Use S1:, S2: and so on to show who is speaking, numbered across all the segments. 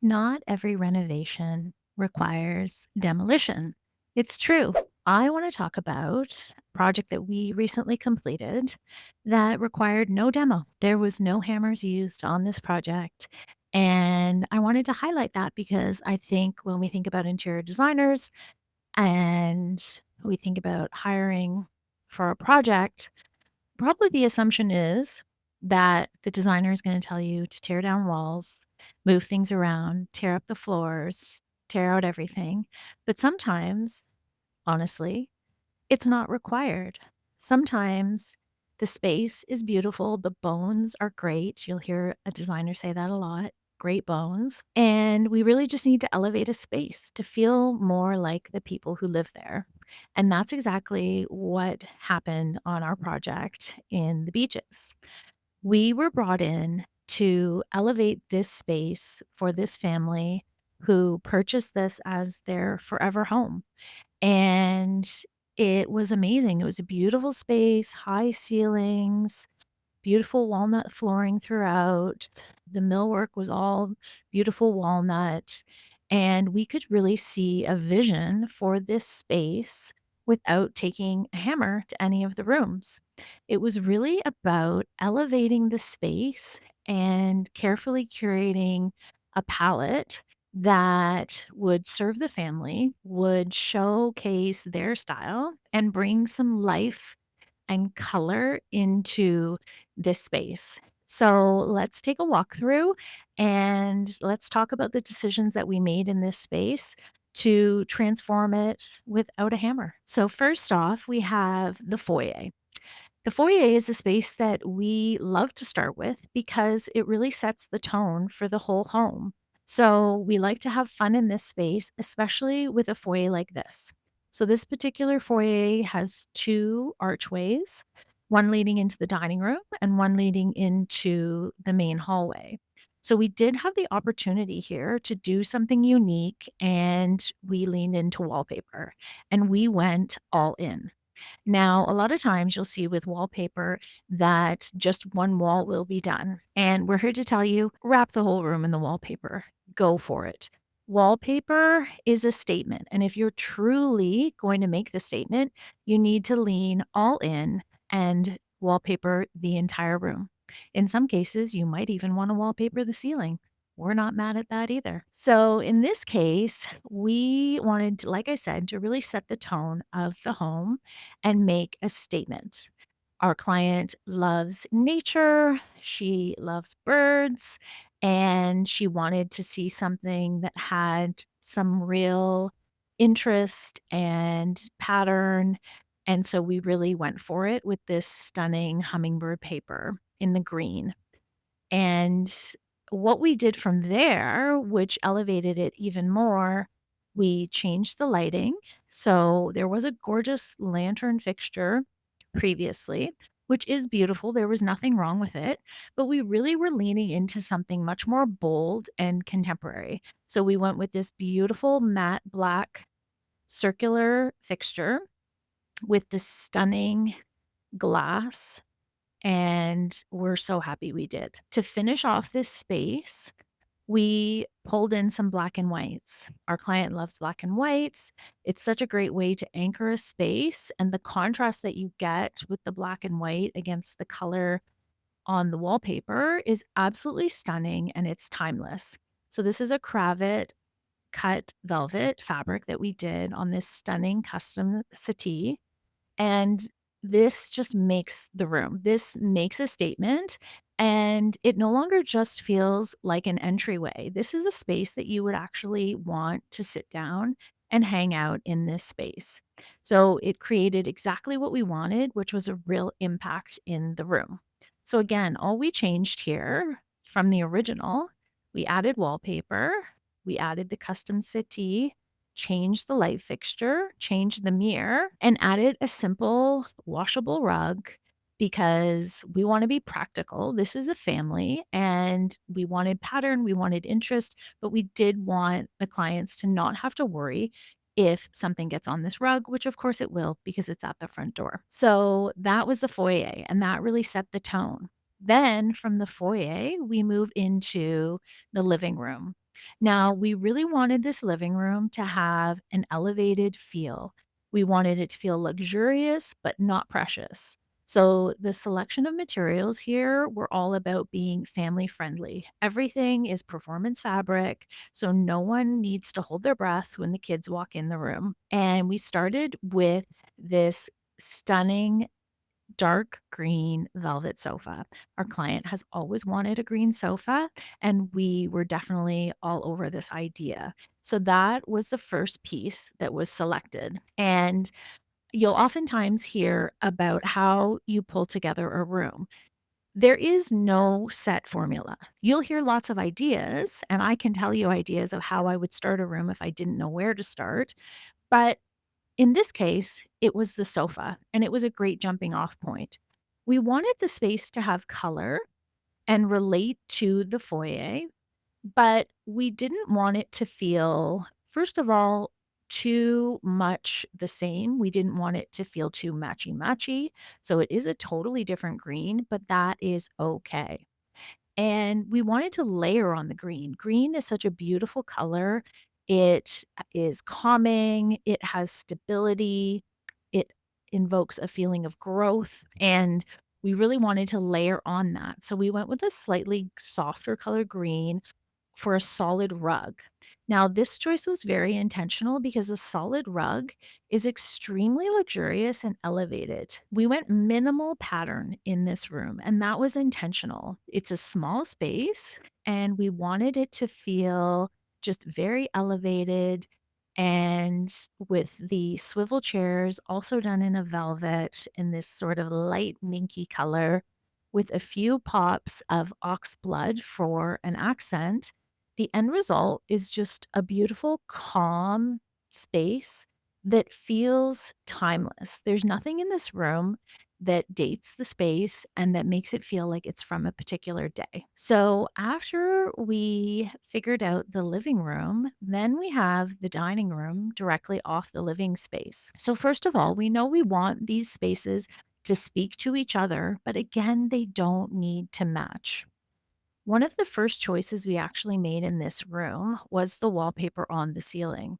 S1: Not every renovation requires demolition. It's true. I want to talk about a project that we recently completed that required no demo. There was no hammers used on this project. And I wanted to highlight that because I think when we think about interior designers and we think about hiring for a project, probably the assumption is that the designer is gonna tell you to tear down walls, move things around, tear up the floors, tear out everything, but sometimes, honestly, it's not required. Sometimes the space is beautiful, the bones are great, you'll hear a designer say that a lot, great bones, and we really just need to elevate a space to feel more like the people who live there, and that's exactly what happened on our project in the beaches. We were brought in to elevate this space for this family who purchased this as their forever home. And it was amazing. It was a beautiful space, high ceilings, beautiful walnut flooring throughout. The millwork was all beautiful walnut, and we could really see a vision for this space without taking a hammer to any of the rooms. It was really about elevating the space and carefully curating a palette that would serve the family, would showcase their style, and bring some life and color into this space. So let's take a walk through and let's talk about the decisions that we made in this space to transform it without a hammer. So, first off, we have the foyer. The foyer is a space that we love to start with because it really sets the tone for the whole home. So we like to have fun in this space, especially with a foyer like this. So this particular foyer has two archways, one leading into the dining room and one leading into the main hallway. So we did have the opportunity here to do something unique and we leaned into wallpaper and we went all in. Now, a lot of times you'll see with wallpaper that just one wall will be done. And we're here to tell you wrap the whole room in the wallpaper. Go for it. Wallpaper is a statement. And if you're truly going to make the statement, you need to lean all in and wallpaper the entire room. In some cases, you might even want to wallpaper the ceiling. We're not mad at that either. So, in this case, we wanted, like I said, to really set the tone of the home and make a statement. Our client loves nature, she loves birds, and she wanted to see something that had some real interest and pattern. And so we really went for it with this stunning hummingbird paper in the green. And what we did from there, which elevated it even more, we changed the lighting. So there was a gorgeous lantern fixture previously, which is beautiful. There was nothing wrong with it, but we really were leaning into something much more bold and contemporary. So we went with this beautiful matte black circular fixture with this stunning glass, and we're so happy we did. To finish off this space, we pulled in some black and whites. Our client loves black and whites. It's such a great way to anchor a space, and the contrast that you get with the black and white against the color on the wallpaper is absolutely stunning and it's timeless. So this is a cravat cut velvet fabric that we did on this stunning custom settee, and this just makes the room. This makes a statement, and it no longer just feels like an entryway. This is a space that you would actually want to sit down and hang out in this space. So it created exactly what we wanted, which was a real impact in the room. So again, all we changed here from the original, we added wallpaper, we added the custom settee, changed the light fixture, changed the mirror, and added a simple washable rug because we want to be practical. This is a family and we wanted pattern, we wanted interest, but we did want the clients to not have to worry if something gets on this rug, which of course it will because it's at the front door. So that was the foyer and that really set the tone. Then from the foyer, we move into the living room. Now, we really wanted this living room to have an elevated feel. We wanted it to feel luxurious, but not precious. So, the selection of materials here were all about being family friendly. Everything is performance fabric, so no one needs to hold their breath when the kids walk in the room. And we started with this stunning dark green velvet sofa. Our client has always wanted a green sofa, and we were definitely all over this idea. So that was the first piece that was selected. And you'll oftentimes hear about how you pull together a room. There is no set formula. You'll hear lots of ideas, and I can tell you ideas of how I would start a room if I didn't know where to start. But in this case, it was the sofa, and it was a great jumping off point. We wanted the space to have color and relate to the foyer, but we didn't want it to feel, first of all, too much the same. We didn't want it to feel too matchy matchy. So it is a totally different green, but that is okay. And we wanted to layer on the green. Green is such a beautiful color. It is calming, it has stability, it invokes a feeling of growth, and we really wanted to layer on that. So we went with a slightly softer color green for a solid rug. Now, this choice was very intentional because a solid rug is extremely luxurious and elevated. We went minimal pattern in this room, and that was intentional. It's a small space, and we wanted it to feel just very elevated. And with the swivel chairs also done in a velvet in this sort of light minky color with a few pops of ox blood for an accent, the end result is just a beautiful, calm space that feels timeless. There's nothing in this room that dates the space and that makes it feel like it's from a particular day. So, after we figured out the living room, then we have the dining room directly off the living space. So, first of all, we know we want these spaces to speak to each other, but again, they don't need to match. One of the first choices we actually made in this room was the wallpaper on the ceiling.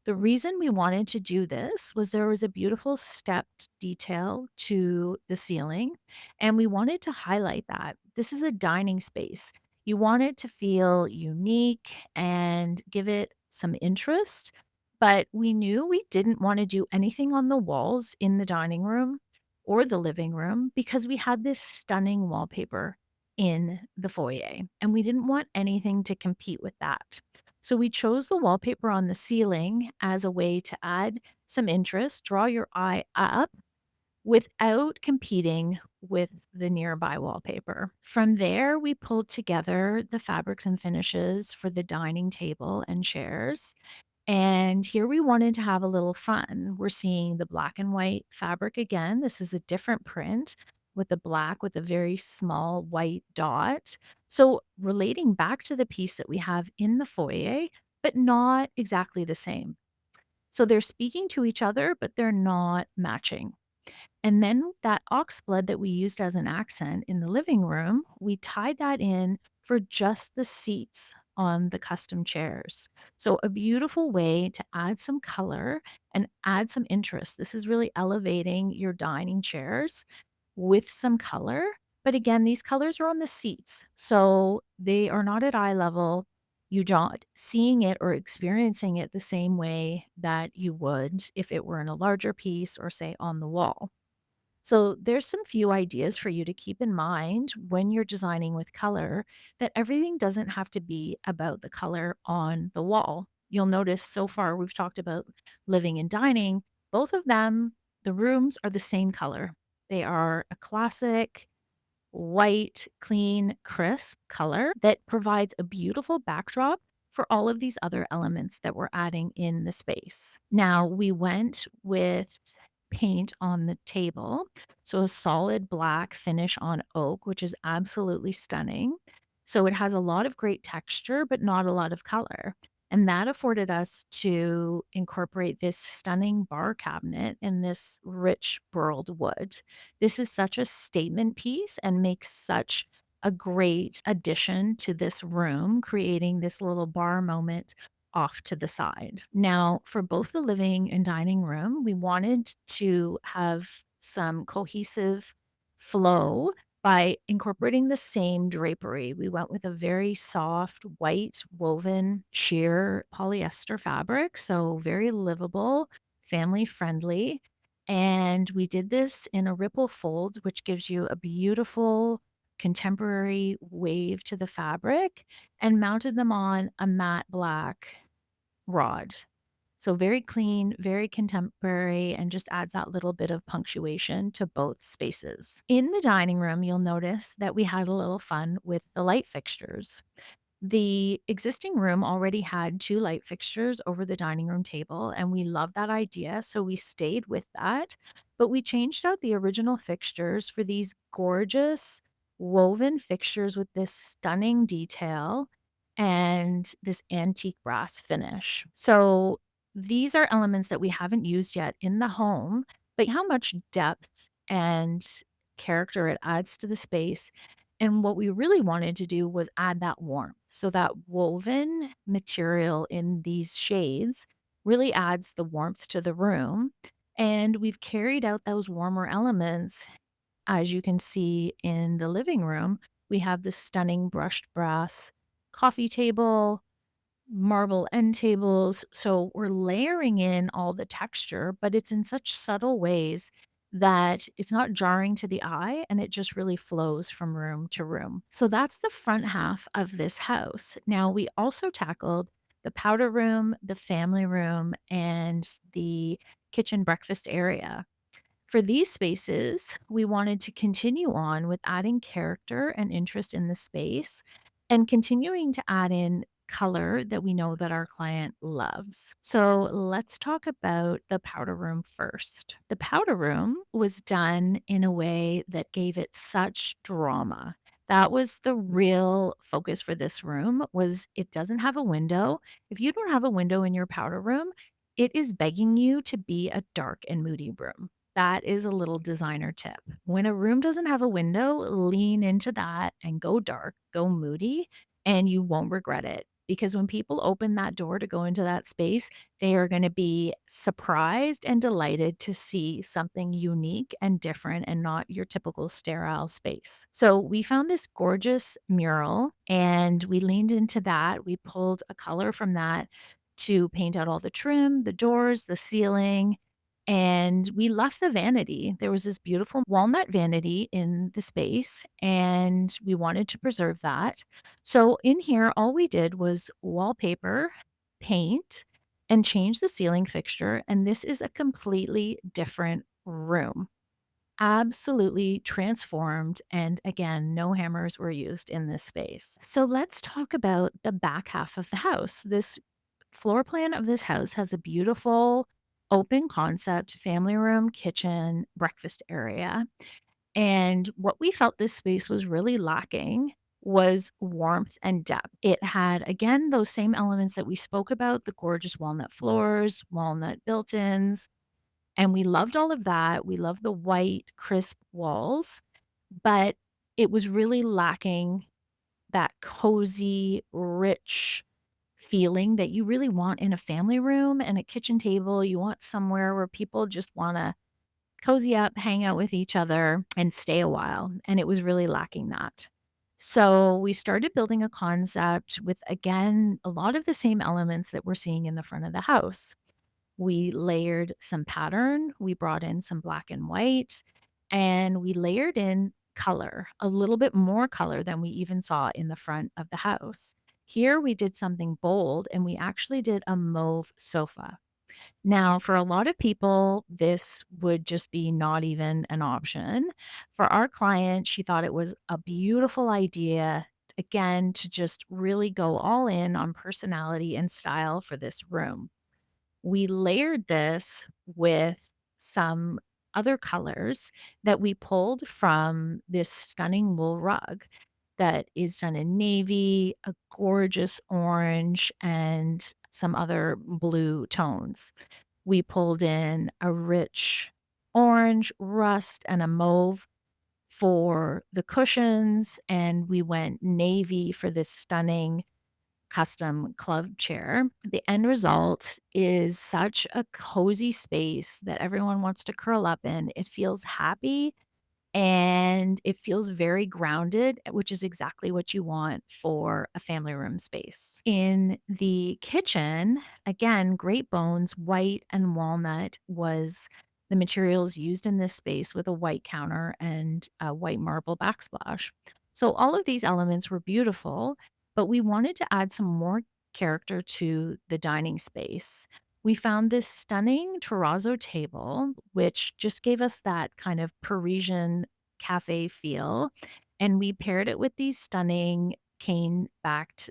S1: The reason we wanted to do this was there was a beautiful stepped detail to the ceiling, and we wanted to highlight that. This is a dining space. You want it to feel unique and give it some interest, but we knew we didn't want to do anything on the walls in the dining room or the living room because we had this stunning wallpaper in the foyer, and we didn't want anything to compete with that. So we chose the wallpaper on the ceiling as a way to add some interest, draw your eye up without competing with the nearby wallpaper. From there, we pulled together the fabrics and finishes for the dining table and chairs. And here we wanted to have a little fun. We're seeing the black and white fabric again. This is a different print with the black with a very small white dot. So, relating back to the piece that we have in the foyer, but not exactly the same. So, they're speaking to each other, but they're not matching. And then that ox blood that we used as an accent in the living room, we tied that in for just the seats on the custom chairs. So, a beautiful way to add some color and add some interest. This is really elevating your dining chairs with some color. But again, these colors are on the seats. So, they are not at eye level. You're not seeing it or experiencing it the same way that you would if it were in a larger piece or, say, on the wall. So there's some few ideas for you to keep in mind when you're designing with color that everything doesn't have to be about the color on the wall. You'll notice so far we've talked about living and dining. Both of them, the rooms are the same color. They are a classic white, clean, crisp color that provides a beautiful backdrop for all of these other elements that we're adding in the space. Now, we went with paint on the table. So, a solid black finish on oak, which is absolutely stunning. So, it has a lot of great texture, but not a lot of color. And that afforded us to incorporate this stunning bar cabinet in this rich burled wood. This is such a statement piece and makes such a great addition to this room, creating this little bar moment off to the side. Now, for both the living and dining room, we wanted to have some cohesive flow by incorporating the same drapery. We went with a very soft white woven sheer polyester fabric, so very livable, family friendly. And we did this in a ripple fold, which gives you a beautiful contemporary wave to the fabric, and mounted them on a matte black rod. So very clean, very contemporary, and just adds that little bit of punctuation to both spaces. In the dining room, you'll notice that we had a little fun with the light fixtures. The existing room already had 2 light fixtures over the dining room table, and we loved that idea, so we stayed with that, but we changed out the original fixtures for these gorgeous woven fixtures with this stunning detail and this antique brass finish. So, these are elements that we haven't used yet in the home, but how much depth and character it adds to the space. And what we really wanted to do was add that warmth. So that woven material in these shades really adds the warmth to the room. And we've carried out those warmer elements, as you can see in the living room. We have this stunning brushed brass coffee table, marble end tables. So we're layering in all the texture, but it's in such subtle ways that it's not jarring to the eye and it just really flows from room to room. So that's the front half of this house. Now, we also tackled the powder room, the family room, and the kitchen breakfast area. For these spaces, we wanted to continue on with adding character and interest in the space and continuing to add in color that we know that our client loves. So let's talk about the powder room first. The powder room was done in a way that gave it such drama. That was the real focus for this room was it doesn't have a window. If you don't have a window in your powder room, it is begging you to be a dark and moody room. That is a little designer tip. When a room doesn't have a window, lean into that and go dark, go moody, and you won't regret it. Because when people open that door to go into that space, they are going to be surprised and delighted to see something unique and different and not your typical sterile space. So, we found this gorgeous mural and we leaned into that. We pulled a color from that to paint out all the trim, the doors, the ceiling, and we left the vanity. There was this beautiful walnut vanity in the space, and we wanted to preserve that. So in here, all we did was wallpaper, paint, and change the ceiling fixture. And this is a completely different room. Absolutely transformed. And again, no hammers were used in this space. So let's talk about the back half of the house. This floor plan of this house has a beautiful open concept family room, kitchen, breakfast area. And what we felt this space was really lacking was warmth and depth. It had, again, those same elements that we spoke about, the gorgeous walnut floors, walnut built ins. And we loved all of that. We loved the white, crisp walls, but it was really lacking that cozy, rich feeling that you really want in a family room and a kitchen table. You want somewhere where people just want to cozy up, hang out with each other, and stay a while. And it was really lacking that. So we started building a concept with, again, a lot of the same elements that we're seeing in the front of the house. We layered some pattern, we brought in some black and white, and we layered in color, a little bit more color than we even saw in the front of the house. Here we did something bold and we actually did a mauve sofa. Now, for a lot of people, this would just be not even an option. For our client, she thought it was a beautiful idea, again, to just really go all in on personality and style for this room. We layered this with some other colors that we pulled from this stunning wool rug that is done in navy, a gorgeous orange, and some other blue tones. We pulled in a rich orange, rust, and a mauve for the cushions, and we went navy for this stunning custom club chair. The end result is such a cozy space that everyone wants to curl up in. It feels happy and it feels very grounded, which is exactly what you want for a family room space. In the kitchen, again, great bones, white and walnut was the materials used in this space with a white counter and a white marble backsplash. So all of these elements were beautiful, but we wanted to add some more character to the dining space. We found this stunning terrazzo table, which just gave us that kind of Parisian cafe feel. And we paired it with these stunning cane backed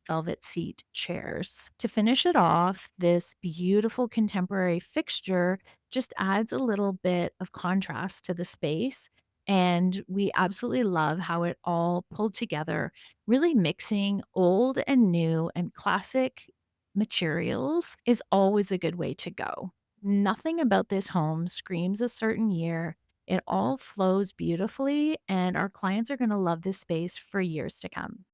S1: velvet seat chairs. To finish it off, this beautiful contemporary fixture just adds a little bit of contrast to the space. And we absolutely love how it all pulled together, really mixing old and new and classic materials is always a good way to go. Nothing about this home screams a certain year. It all flows beautifully, and our clients are going to love this space for years to come.